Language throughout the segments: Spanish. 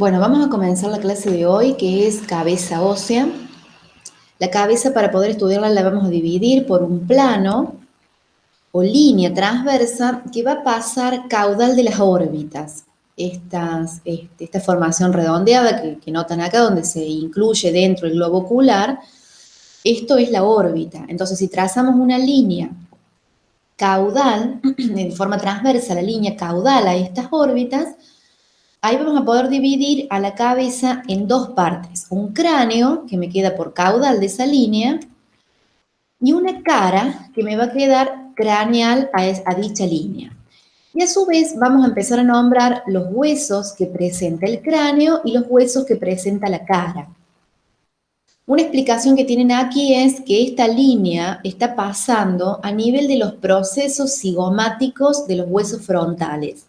Bueno, vamos a comenzar la clase de hoy, que es cabeza ósea. La cabeza, para poder estudiarla, la vamos a dividir por un plano o línea transversa que va a pasar caudal de las órbitas. Esta formación redondeada que notan acá, donde se incluye dentro el globo ocular, esto es la órbita. Entonces, si trazamos una línea caudal, de forma transversa, la línea caudal a estas órbitas, ahí vamos a poder dividir a la cabeza en dos partes. Un cráneo, que me queda por caudal de esa línea, y una cara, que me va a quedar craneal a dicha línea. Y a su vez vamos a empezar a nombrar los huesos que presenta el cráneo y los huesos que presenta la cara. Una explicación que tienen aquí es que esta línea está pasando a nivel de los procesos cigomáticos de los huesos frontales.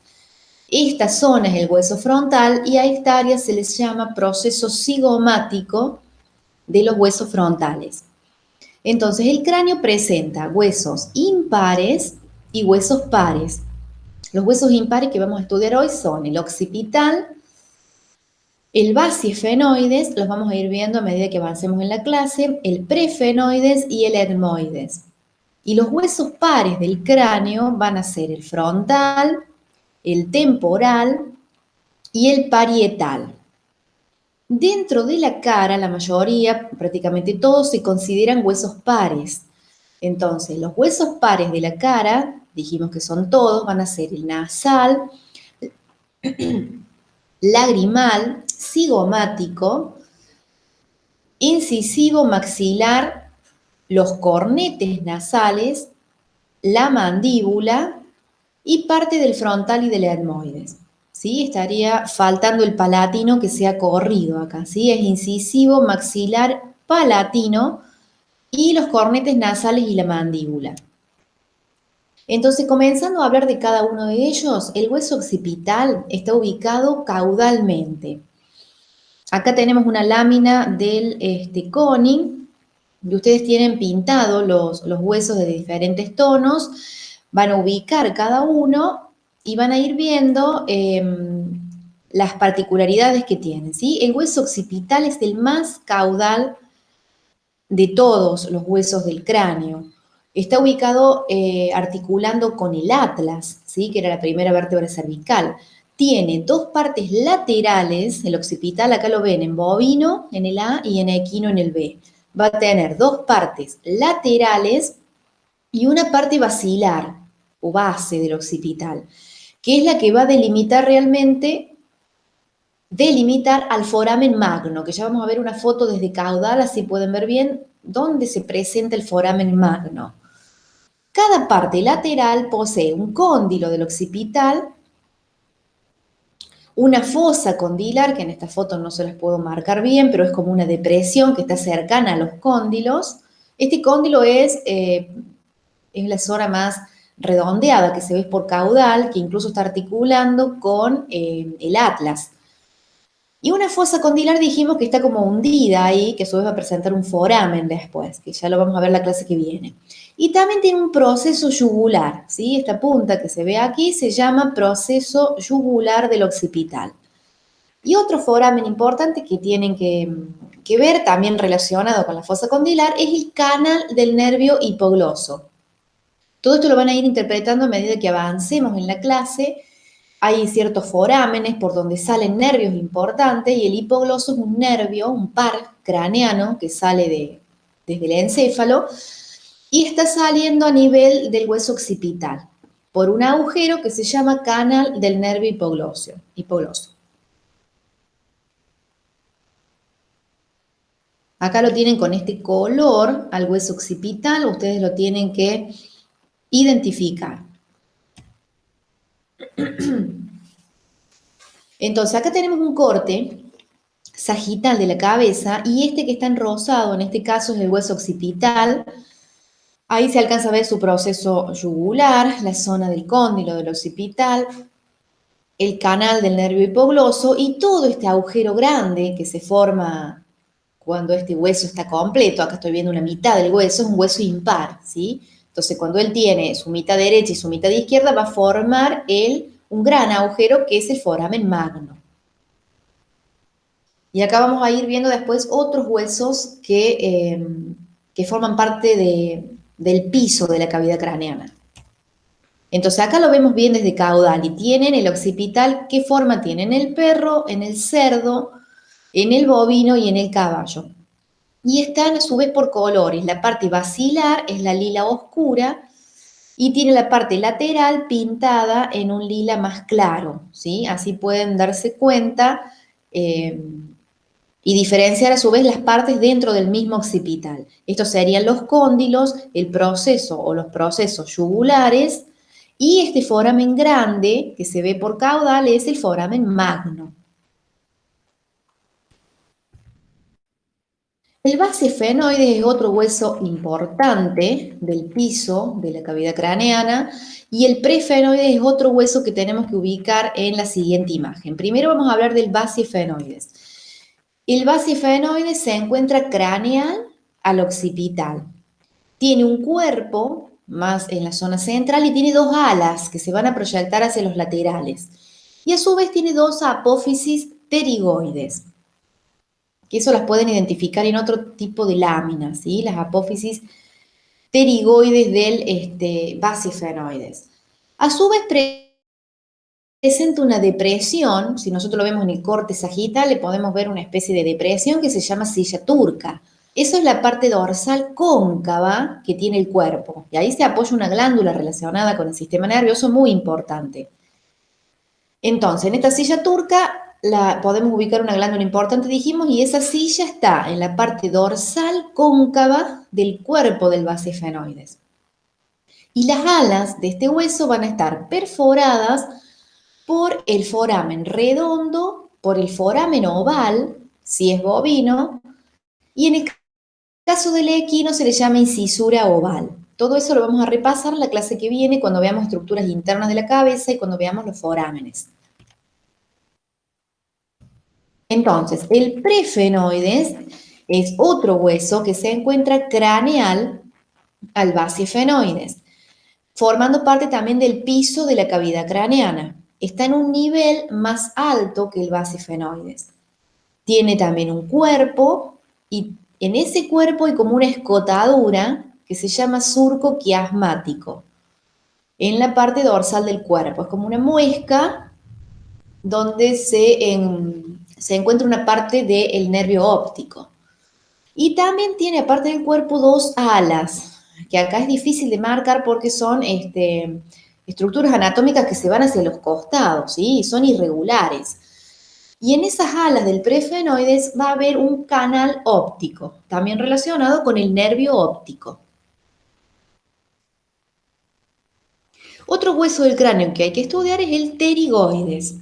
Esta zona es el hueso frontal y a esta área se les llama proceso cigomático de los huesos frontales. Entonces, el cráneo presenta huesos impares y huesos pares. Los huesos impares que vamos a estudiar hoy son el occipital, el basiefenoides, los vamos a ir viendo a medida que avancemos en la clase, el prefenoides y el etmoides. Y los huesos pares del cráneo van a ser el frontal, el temporal y el parietal. Dentro de la cara, la mayoría, prácticamente todos, se consideran huesos pares. Entonces, los huesos pares de la cara, dijimos que son todos, van a ser el nasal, lagrimal, cigomático, incisivo maxilar, los cornetes nasales, la mandíbula y parte del frontal y del etmoides. ¿Sí? Estaría faltando el palatino que sea corrido acá, ¿sí? Es incisivo, maxilar, palatino y los cornetes nasales y la mandíbula. Entonces, comenzando a hablar de cada uno de ellos, el hueso occipital está ubicado caudalmente. Acá tenemos una lámina del Koenig, y ustedes tienen pintado los huesos de diferentes tonos, van a ubicar cada uno y van a ir viendo las particularidades que tienen, ¿sí? El hueso occipital es el más caudal de todos los huesos del cráneo. Está ubicado articulando con el atlas, ¿sí? Que era la primera vértebra cervical. Tiene dos partes laterales, el occipital acá lo ven en bovino en el A y en equino en el B. Va a tener dos partes laterales y una parte basilar o base del occipital, que es la que va a delimitar al foramen magno, que ya vamos a ver una foto desde caudal, así pueden ver bien dónde se presenta el foramen magno. Cada parte lateral posee un cóndilo del occipital, una fosa condilar, que en esta foto no se las puedo marcar bien, pero es como una depresión que está cercana a los cóndilos. Este cóndilo es la zona más redondeada que se ve por caudal, que incluso está articulando con el atlas. Y una fosa condilar dijimos que está como hundida ahí, que a su vez va a presentar un foramen después, que ya lo vamos a ver la clase que viene. Y también tiene un proceso yugular, ¿sí? Esta punta que se ve aquí se llama proceso yugular del occipital. Y otro foramen importante que tienen que ver, también relacionado con la fosa condilar, es el canal del nervio hipogloso. Todo esto lo van a ir interpretando a medida que avancemos en la clase. Hay ciertos forámenes por donde salen nervios importantes y el hipogloso es un nervio, un par craneano que sale desde el encéfalo y está saliendo a nivel del hueso occipital por un agujero que se llama canal del nervio hipogloso. Acá lo tienen con este color al hueso occipital, ustedes lo tienen que identificar. Entonces, acá tenemos un corte sagital de la cabeza y este que está en rosado, en este caso es el hueso occipital. Ahí se alcanza a ver su proceso yugular, la zona del cóndilo del occipital, el canal del nervio hipogloso y todo este agujero grande que se forma cuando este hueso está completo. Acá estoy viendo una mitad del hueso, es un hueso impar, ¿sí? Entonces, cuando él tiene su mitad derecha y su mitad izquierda, va a formar un gran agujero que es el foramen magno. Y acá vamos a ir viendo después otros huesos que forman parte del piso de la cavidad craneana. Entonces acá lo vemos bien desde caudal y tienen el occipital, ¿qué forma tiene? En el perro, en el cerdo, en el bovino y en el caballo. Y están a su vez por colores. La parte basilar es la lila oscura y tiene la parte lateral pintada en un lila más claro, ¿sí? Así pueden darse cuenta y diferenciar a su vez las partes dentro del mismo occipital. Estos serían los cóndilos, el proceso o los procesos yugulares, y este foramen grande que se ve por caudal es el foramen magno. El base esfenoide es otro hueso importante del piso de la cavidad craneana y el preesfenoide es otro hueso que tenemos que ubicar en la siguiente imagen. Primero vamos a hablar del base esfenoides. El base esfenoide se encuentra craneal al occipital. Tiene un cuerpo más en la zona central y tiene dos alas que se van a proyectar hacia los laterales. Y a su vez tiene dos apófisis pterigoides, que eso las pueden identificar en otro tipo de láminas, ¿sí? Las apófisis pterigoides del base esfenoides. A su vez presenta una depresión, si nosotros lo vemos en el corte sagital, le podemos ver una especie de depresión que se llama silla turca. Eso es la parte dorsal cóncava que tiene el cuerpo. Y ahí se apoya una glándula relacionada con el sistema nervioso muy importante. Entonces, en esta silla turca podemos ubicar una glándula importante, dijimos, y esa silla está en la parte dorsal cóncava del cuerpo del base esfenoides. Y las alas de este hueso van a estar perforadas por el foramen redondo, por el foramen oval, si es bovino, y en el caso del equino se le llama incisura oval. Todo eso lo vamos a repasar en la clase que viene cuando veamos estructuras internas de la cabeza y cuando veamos los forámenes. Entonces, el prefenoides es otro hueso que se encuentra craneal al base esfenoides, formando parte también del piso de la cavidad craneana. Está en un nivel más alto que el base esfenoides. Tiene también un cuerpo y en ese cuerpo hay como una escotadura que se llama surco quiasmático en la parte dorsal del cuerpo. Es como una muesca donde se encuentra una parte del nervio óptico. Y también tiene, aparte del cuerpo, dos alas, que acá es difícil de marcar porque son estructuras anatómicas que se van hacia los costados, ¿sí? Y son irregulares. Y en esas alas del prefenoides va a haber un canal óptico, también relacionado con el nervio óptico. Otro hueso del cráneo que hay que estudiar es el pterigoides.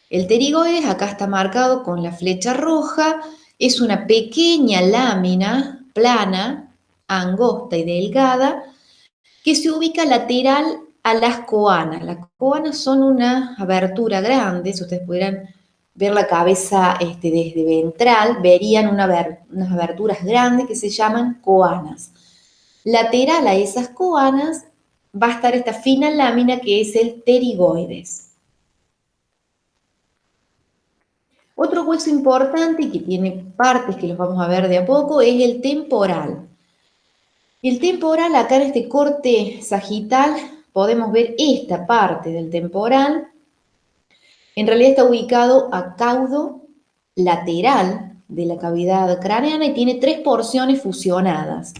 El pterigoides acá está marcado con la flecha roja, es una pequeña lámina plana, angosta y delgada, que se ubica lateral a las coanas. Las coanas son una abertura grande, si ustedes pudieran ver la cabeza desde ventral, verían unas aberturas grandes que se llaman coanas. Lateral a esas coanas va a estar esta fina lámina que es el pterigoides. Otro hueso importante y que tiene partes que los vamos a ver de a poco es el temporal. El temporal, acá en este corte sagital, podemos ver esta parte del temporal. En realidad está ubicado a caudo lateral de la cavidad craneana y tiene tres porciones fusionadas.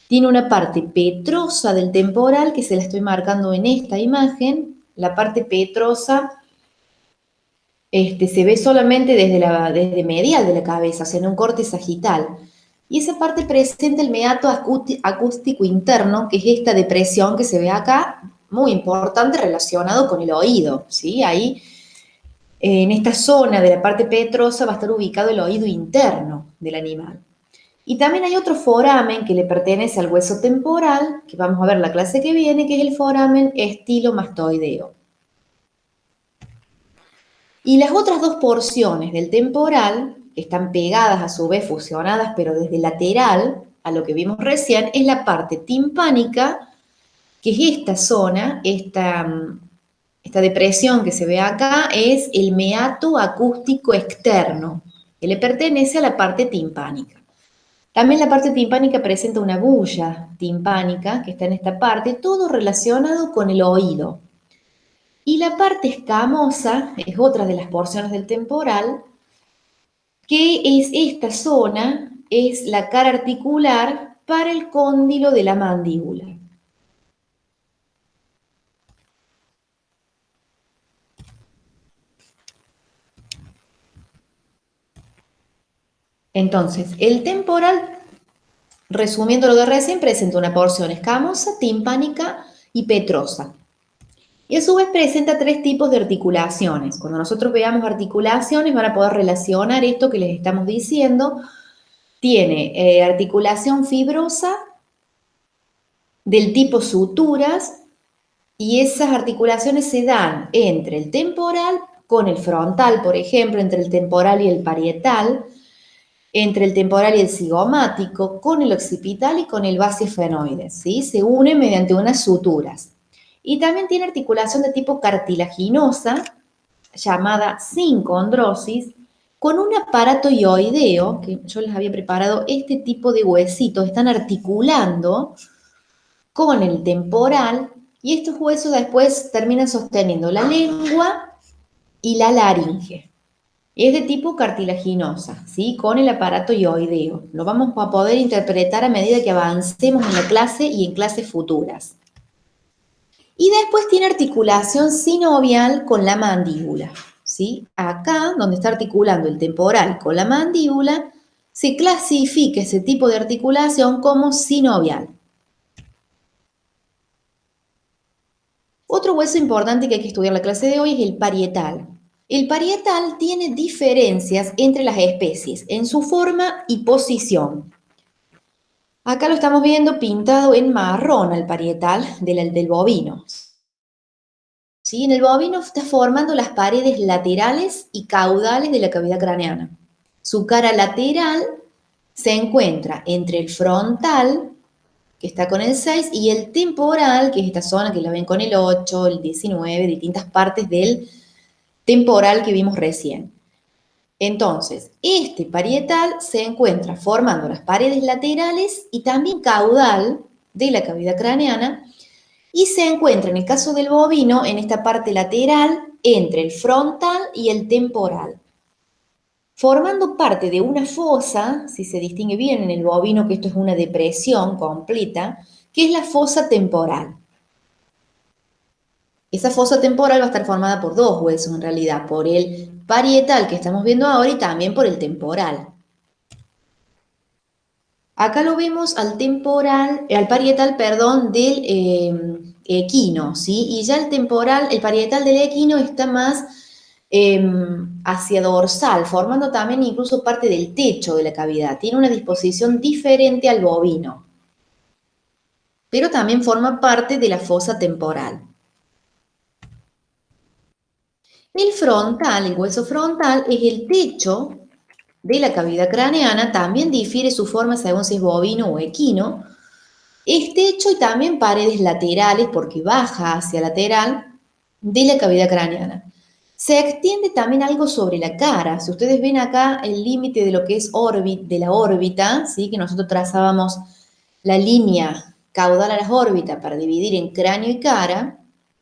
Tiene una parte petrosa del temporal, que se la estoy marcando en esta imagen. La parte petrosa se ve solamente desde medial de la cabeza, o sea, en un corte sagital. Y esa parte presenta el meato acústico interno, que es esta depresión que se ve acá, muy importante relacionado con el oído, ¿sí? Ahí, en esta zona de la parte petrosa va a estar ubicado el oído interno del animal. Y también hay otro foramen que le pertenece al hueso temporal, que vamos a ver la clase que viene, que es el foramen estilomastoideo. Y las otras dos porciones del temporal, que están pegadas a su vez, fusionadas, pero desde lateral a lo que vimos recién, es la parte timpánica, que es esta zona, esta depresión que se ve acá, es el meato acústico externo. que le pertenece a la parte timpánica. También la parte timpánica presenta una bulla timpánica que está en esta parte, todo relacionado con el oído. Y la parte escamosa es otra de las porciones del temporal, que es esta zona, es la cara articular para el cóndilo de la mandíbula. Entonces, el temporal, resumiendo lo de recién, presenta una porción escamosa, timpánica y petrosa. Y a su vez presenta tres tipos de articulaciones. Cuando nosotros veamos articulaciones van a poder relacionar esto que les estamos diciendo. Tiene articulación fibrosa del tipo suturas y esas articulaciones se dan entre el temporal con el frontal, por ejemplo, entre el temporal y el parietal, entre el temporal y el cigomático, con el occipital y con el basiofenoides, ¿sí? Se une mediante unas suturas. Y también tiene articulación de tipo cartilaginosa, llamada sincondrosis, con un aparato ioideo, que yo les había preparado este tipo de huesitos, están articulando con el temporal y estos huesos después terminan sosteniendo la lengua y la laringe. Es de tipo cartilaginosa, ¿sí? Con el aparato ioideo. Lo vamos a poder interpretar a medida que avancemos en la clase y en clases futuras. Y después tiene articulación sinovial con la mandíbula, ¿sí? Acá, donde está articulando el temporal con la mandíbula, se clasifica ese tipo de articulación como sinovial. Otro hueso importante que hay que estudiar en la clase de hoy es el parietal. El parietal tiene diferencias entre las especies en su forma y posición. Acá lo estamos viendo pintado en marrón al parietal del bovino. ¿Sí? En el bovino está formando las paredes laterales y caudales de la cavidad craneana. Su cara lateral se encuentra entre el frontal, que está con el 6, y el temporal, que es esta zona que la ven con el 8, el 19, distintas partes del temporal que vimos recién. Entonces, este parietal se encuentra formando las paredes laterales y también caudal de la cavidad craneana y se encuentra en el caso del bovino en esta parte lateral entre el frontal y el temporal, formando parte de una fosa, si se distingue bien en el bovino que esto es una depresión completa, que es la fosa temporal. Esa fosa temporal va a estar formada por dos huesos en realidad, por el parietal que estamos viendo ahora y también por el temporal. Acá lo vemos al temporal, al parietal, perdón, del equino, ¿sí? Y ya el temporal, el parietal del equino está más hacia dorsal, formando también incluso parte del techo de la cavidad. Tiene una disposición diferente al bovino, pero también forma parte de la fosa temporal. El frontal, el hueso frontal, es el techo de la cavidad craneana, también difiere su forma según si es bovino o equino. Es techo y también paredes laterales, porque baja hacia lateral, de la cavidad craneana. Se extiende también algo sobre la cara. Si ustedes ven acá el límite de lo que es de la órbita, ¿sí? Que nosotros trazábamos la línea caudal a las órbitas para dividir en cráneo y cara,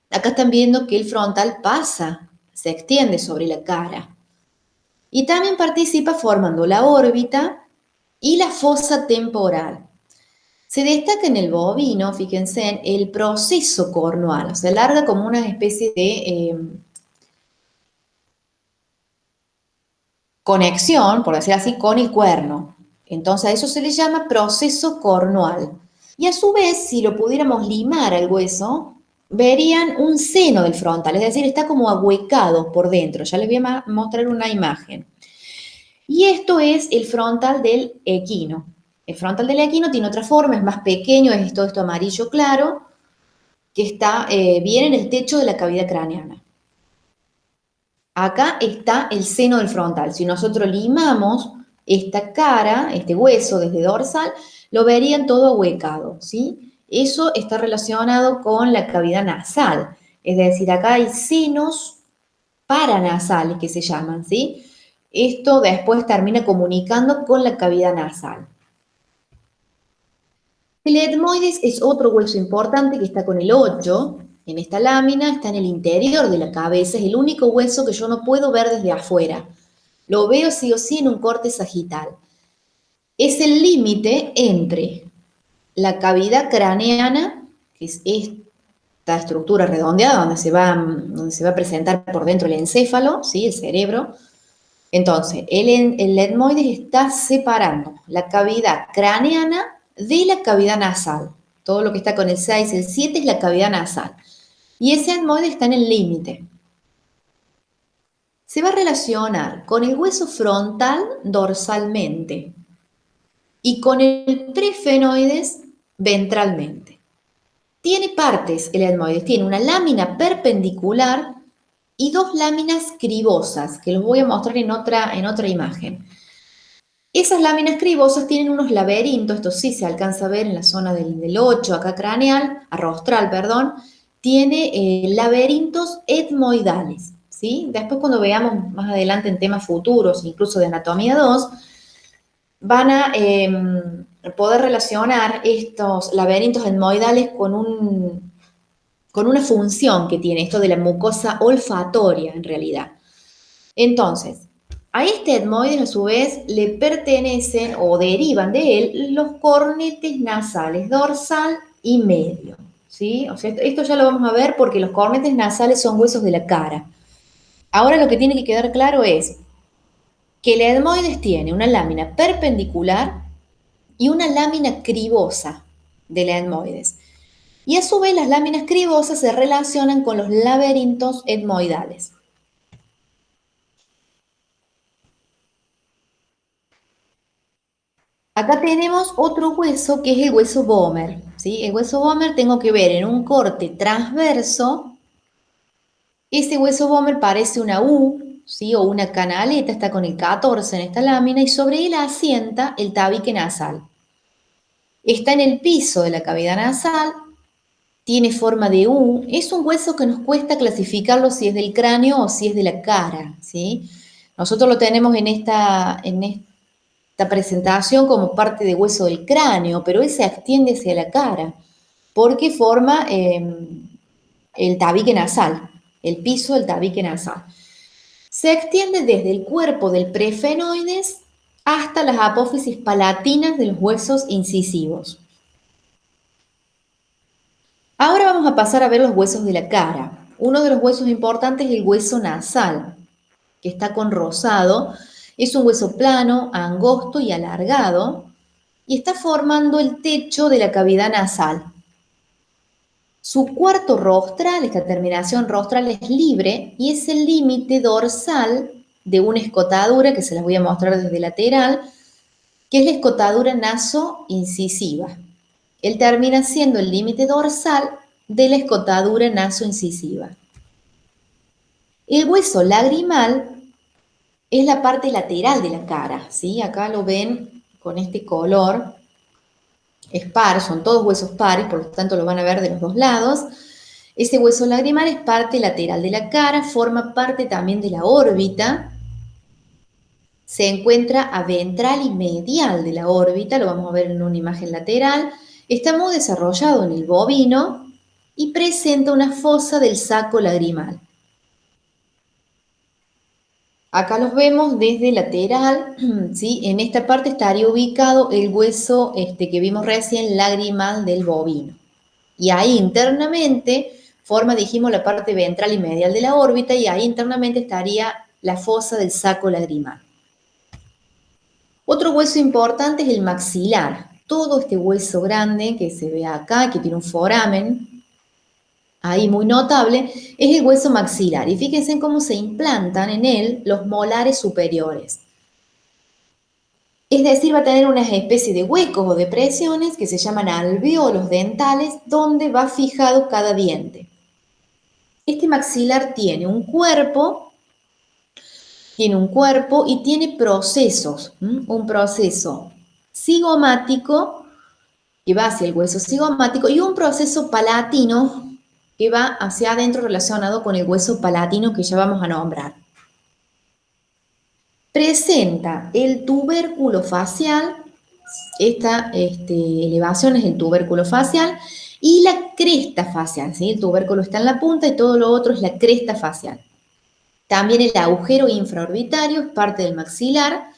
acá están viendo que el frontal pasa, se extiende sobre la cara. Y también participa formando la órbita y la fosa temporal. Se destaca en el bovino, fíjense, el proceso cornual, o sea, larga como una especie de conexión, por decir así, con el cuerno. Entonces a eso se le llama proceso cornual. Y a su vez, si lo pudiéramos limar al hueso, verían un seno del frontal, es decir, está como ahuecado por dentro. Ya les voy a mostrar una imagen. Y esto es el frontal del equino. El frontal del equino tiene otra forma, es más pequeño, es todo esto amarillo claro, que está bien en el techo de la cavidad craneana. Acá está el seno del frontal. Si nosotros limamos esta cara, este hueso desde dorsal, lo verían todo ahuecado, ¿sí? Eso está relacionado con la cavidad nasal. Es decir, acá hay senos paranasales que se llaman, ¿sí? esto después termina comunicando con la cavidad nasal. El etmoides es otro hueso importante que está con el 8 en esta lámina, está en el interior de la cabeza, es el único hueso que yo no puedo ver desde afuera. Lo veo sí o sí en un corte sagital. Es el límite entre la cavidad craneana, que es esta estructura redondeada donde se va a presentar por dentro el encéfalo, ¿sí? El cerebro. Entonces, el etmoides está separando la cavidad craneana de la cavidad nasal. Todo lo que está con el 6, el 7 es la cavidad nasal. Y ese etmoides está en el límite. Se va a relacionar con el hueso frontal dorsalmente y con el prefenoides ventralmente. Tiene partes el etmoides, tiene una lámina perpendicular y dos láminas cribosas, que los voy a mostrar en otra imagen. Esas láminas cribosas tienen unos laberintos, esto sí se alcanza a ver en la zona del 8, acá craneal, rostral, perdón, tiene laberintos etmoidales, ¿sí? Después cuando veamos más adelante en temas futuros, incluso de anatomía 2, van a poder relacionar estos laberintos etmoidales con una función que tiene esto de la mucosa olfatoria en realidad. Entonces, a este etmoides a su vez le pertenecen o derivan de él los cornetes nasales dorsal y medio, ¿sí? O sea, esto ya lo vamos a ver porque los cornetes nasales son huesos de la cara. Ahora lo que tiene que quedar claro es que el etmoides tiene una lámina perpendicular y una lámina cribosa del etmoides. Y a su vez las láminas cribosas se relacionan con los laberintos etmoidales. Acá tenemos otro hueso que es el hueso Bomer, ¿sí? El hueso Bomer tengo que ver en un corte transverso. Ese hueso Bomer parece una U, ¿sí? O una canaleta, está con el 14 en esta lámina y sobre él asienta el tabique nasal. Está en el piso de la cavidad nasal, tiene forma de U, es un hueso que nos cuesta clasificarlo si es del cráneo o si es de la cara, ¿sí? Nosotros lo tenemos en esta presentación como parte de hueso del cráneo, pero él se extiende hacia la cara porque forma el tabique nasal, el piso del tabique nasal. Se extiende desde el cuerpo del prefenoides hasta las apófisis palatinas de los huesos incisivos. Ahora vamos a pasar a ver los huesos de la cara. Uno de los huesos importantes es el hueso nasal, que está con rosado. Es un hueso plano, angosto y alargado, y está formando el techo de la cavidad nasal. Su cuarto rostral, esta terminación rostral es libre y es el límite dorsal de una escotadura que se las voy a mostrar desde lateral, que es la escotadura naso-incisiva. Él termina siendo el límite dorsal de la escotadura naso-incisiva. El hueso lagrimal es la parte lateral de la cara, ¿sí? Acá lo ven con este color, es par, son todos huesos pares, por lo tanto lo van a ver de los dos lados. Ese hueso lagrimal es parte lateral de la cara, forma parte también de la órbita, se encuentra a ventral y medial de la órbita, lo vamos a ver en una imagen lateral, está muy desarrollado en el bovino y presenta una fosa del saco lagrimal. Acá los vemos desde lateral, ¿sí? En esta parte estaría ubicado el hueso que vimos recién lagrimal del bovino. Y ahí internamente forma, dijimos, la parte ventral y medial de la órbita y ahí internamente estaría la fosa del saco lagrimal. Otro hueso importante es el maxilar. Todo este hueso grande que se ve acá, que tiene un foramen, ahí muy notable, es el hueso maxilar. Y fíjense en cómo se implantan en él los molares superiores. Es decir, va a tener una especie de huecos o depresiones que se llaman alvéolos dentales, donde va fijado cada diente. Este maxilar tiene un cuerpo y tiene procesos. Un proceso cigomático que va hacia el hueso cigomático y un proceso palatino que va hacia adentro relacionado con el hueso palatino que ya vamos a nombrar. presenta el tubérculo facial, esta elevación es el tubérculo facial, y la cresta facial, ¿sí? El tubérculo está en la punta y todo lo otro es la cresta facial. También el agujero infraorbitario es parte del maxilar,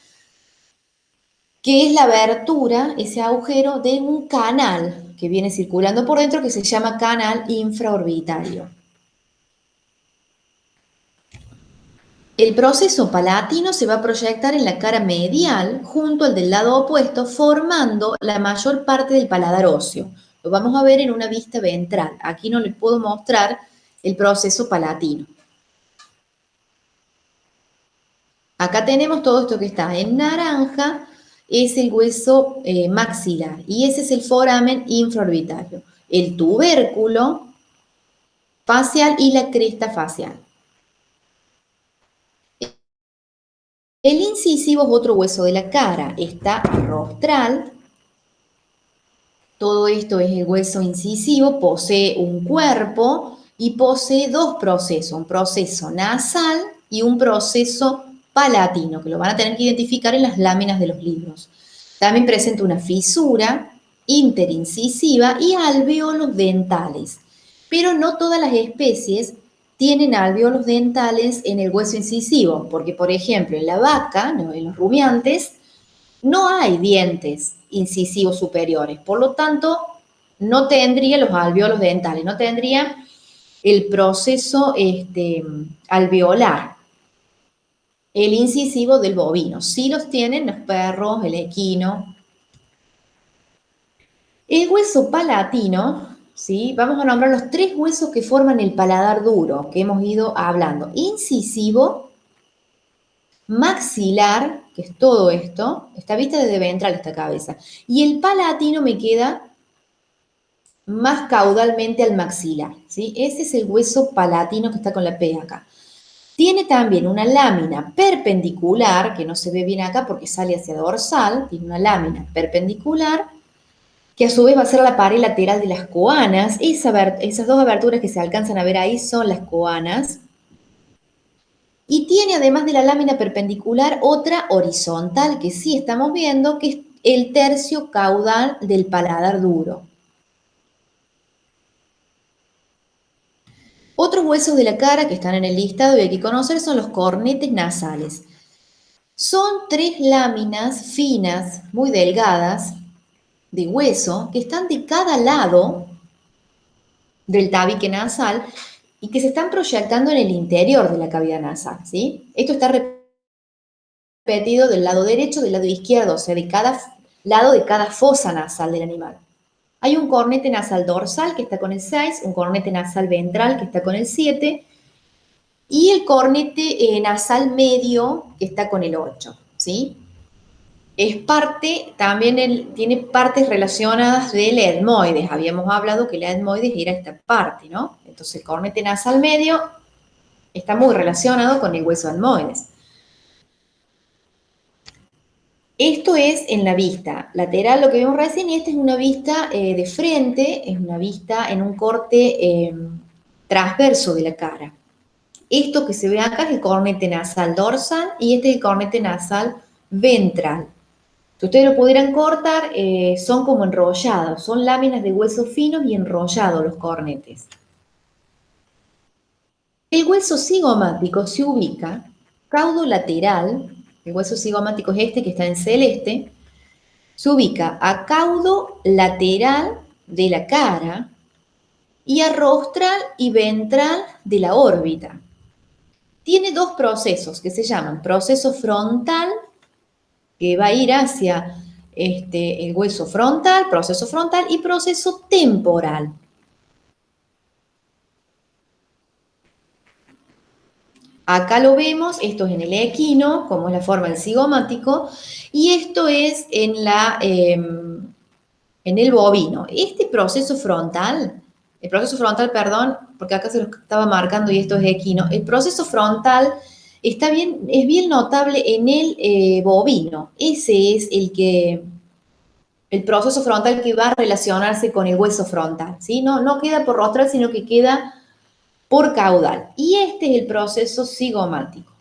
que es la abertura, ese agujero de un canal que viene circulando por dentro que se llama canal infraorbitario. El proceso palatino se va a proyectar en la cara medial junto al del lado opuesto, formando la mayor parte del paladar óseo. Lo vamos a ver en una vista ventral. Aquí no les puedo mostrar el proceso palatino. Acá tenemos todo esto que está en naranja, es el hueso maxilar y ese es el foramen infraorbitario, el tubérculo facial y la cresta facial. El incisivo es otro hueso de la cara, está rostral. Todo esto es el hueso incisivo, posee un cuerpo y posee dos procesos, un proceso nasal y un proceso palatino, que lo van a tener que identificar en las láminas de los libros. También presenta una fisura interincisiva y alvéolos dentales, pero no todas las especies tienen alvéolos dentales en el hueso incisivo, porque por ejemplo en la vaca, en los rumiantes, no hay dientes incisivos superiores, por lo tanto, no tendría los alvéolos dentales, no tendría el proceso alveolar, el incisivo del bovino. Sí los tienen los perros, el equino. El hueso palatino, ¿sí? Vamos a nombrar los tres huesos que forman el paladar duro, que hemos ido hablando. Incisivo, maxilar, que es todo esto, está vista desde ventral esta cabeza, y el palatino me queda más caudalmente al maxilar, ¿sí? Ese es el hueso palatino que está con la P acá. Tiene también una lámina perpendicular, que no se ve bien acá porque sale hacia dorsal, tiene una lámina perpendicular, que a su vez va a ser la pared lateral de las coanas. Esas dos aberturas que se alcanzan a ver ahí son las coanas. Y tiene, además de la lámina perpendicular, otra horizontal que sí estamos viendo, que es el tercio caudal del paladar duro. Otros huesos de la cara que están en el listado y hay que conocer son los cornetes nasales. Son tres láminas finas, muy delgadas, de hueso, que están de cada lado del tabique nasal y que se están proyectando en el interior de la cavidad nasal, ¿sí? Esto está repetido del lado derecho, del lado izquierdo, o sea, de cada lado de cada fosa nasal del animal. Hay un cornete nasal dorsal que está con el 6, un cornete nasal ventral que está con el 7 y el cornete nasal medio que está con el 8, ¿sí? Es parte, también tiene partes relacionadas del etmoides. Habíamos hablado que el etmoides era esta parte, ¿no? Entonces el cornete nasal medio está muy relacionado con el hueso etmoides. Esto es en la vista lateral, lo que vimos recién, y esta es una vista de frente, es una vista en un corte transverso de la cara. Esto que se ve acá es el cornete nasal dorsal y este es el cornete nasal ventral. Si ustedes lo pudieran cortar, son como enrollados, son láminas de huesos finos y enrollados los cornetes. El hueso cigomático se ubica caudo lateral, el hueso cigomático es este que está en celeste, se ubica a caudo lateral de la cara y a rostral y ventral de la órbita. Tiene dos procesos que se llaman proceso frontal, que va a ir hacia el hueso frontal, proceso frontal, y proceso temporal. Acá lo vemos, esto es en el equino, como es la forma del cigomático, y esto es en el bovino. Este proceso frontal, perdón, porque acá se lo estaba marcando y esto es equino, el proceso frontal es bien notable en el bovino. Ese es el proceso frontal que va a relacionarse con el hueso frontal, ¿sí? No queda por rostral, sino que queda por caudal. Y este es el proceso cigomático.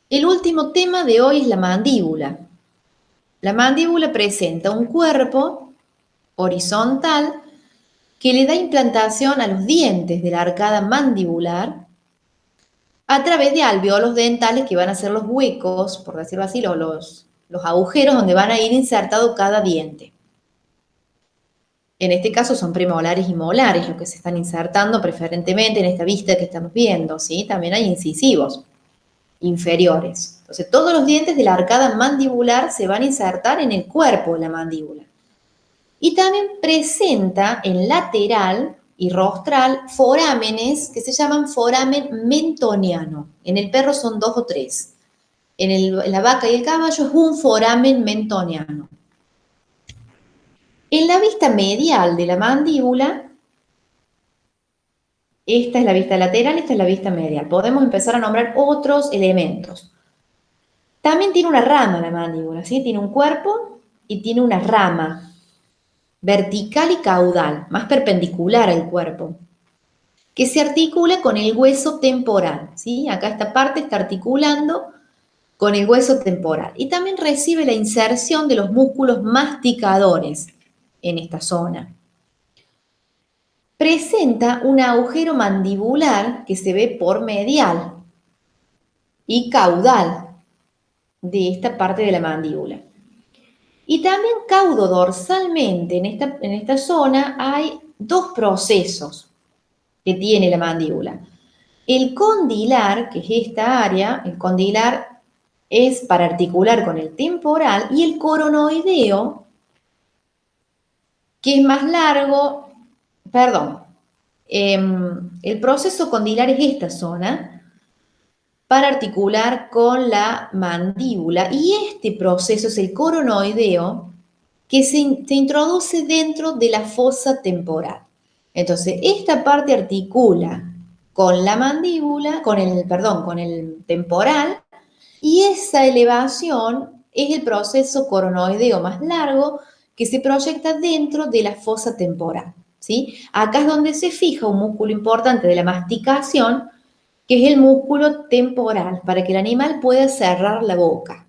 El último tema de hoy es la mandíbula. La mandíbula presenta un cuerpo horizontal que le da implantación a los dientes de la arcada mandibular a través de alvéolos dentales que van a ser los huecos, por decirlo así, los agujeros donde van a ir insertado cada diente. En este caso son premolares y molares los que se están insertando preferentemente en esta vista que estamos viendo, ¿sí? También hay incisivos inferiores. Entonces, todos los dientes de la arcada mandibular se van a insertar en el cuerpo de la mandíbula. Y también presenta en lateral y rostral forámenes que se llaman foramen mentoniano. En el perro son 2 o 3. En la vaca y el caballo es un foramen mentoniano. En la vista medial de la mandíbula, esta es la vista lateral, esta es la vista medial. Podemos empezar a nombrar otros elementos. También tiene una rama la mandíbula, ¿sí? Tiene un cuerpo y tiene una rama vertical y caudal, más perpendicular al cuerpo, que se articula con el hueso temporal, ¿sí? Acá esta parte está articulando con el hueso temporal. Y también recibe la inserción de los músculos masticadores en esta zona. Presenta un agujero mandibular que se ve por medial y caudal de esta parte de la mandíbula. Y también caudodorsalmente en esta zona hay 2 procesos que tiene la mandíbula. El condilar, que es esta área, el condilar es para articular con el temporal, y el coronoideo, que es más largo, perdón, el proceso condilar es esta zona para articular con la mandíbula, y este proceso es el coronoideo que se introduce dentro de la fosa temporal. Entonces, esta parte articula con la mandíbula, con el temporal, y esa elevación es el proceso coronoideo más largo que se proyecta dentro de la fosa temporal, ¿sí? Acá es donde se fija un músculo importante de la masticación, que es el músculo temporal, para que el animal pueda cerrar la boca.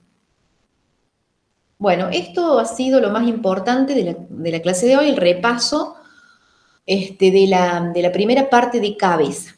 Bueno, esto ha sido lo más importante de la clase de hoy, el repaso de la primera parte de cabeza.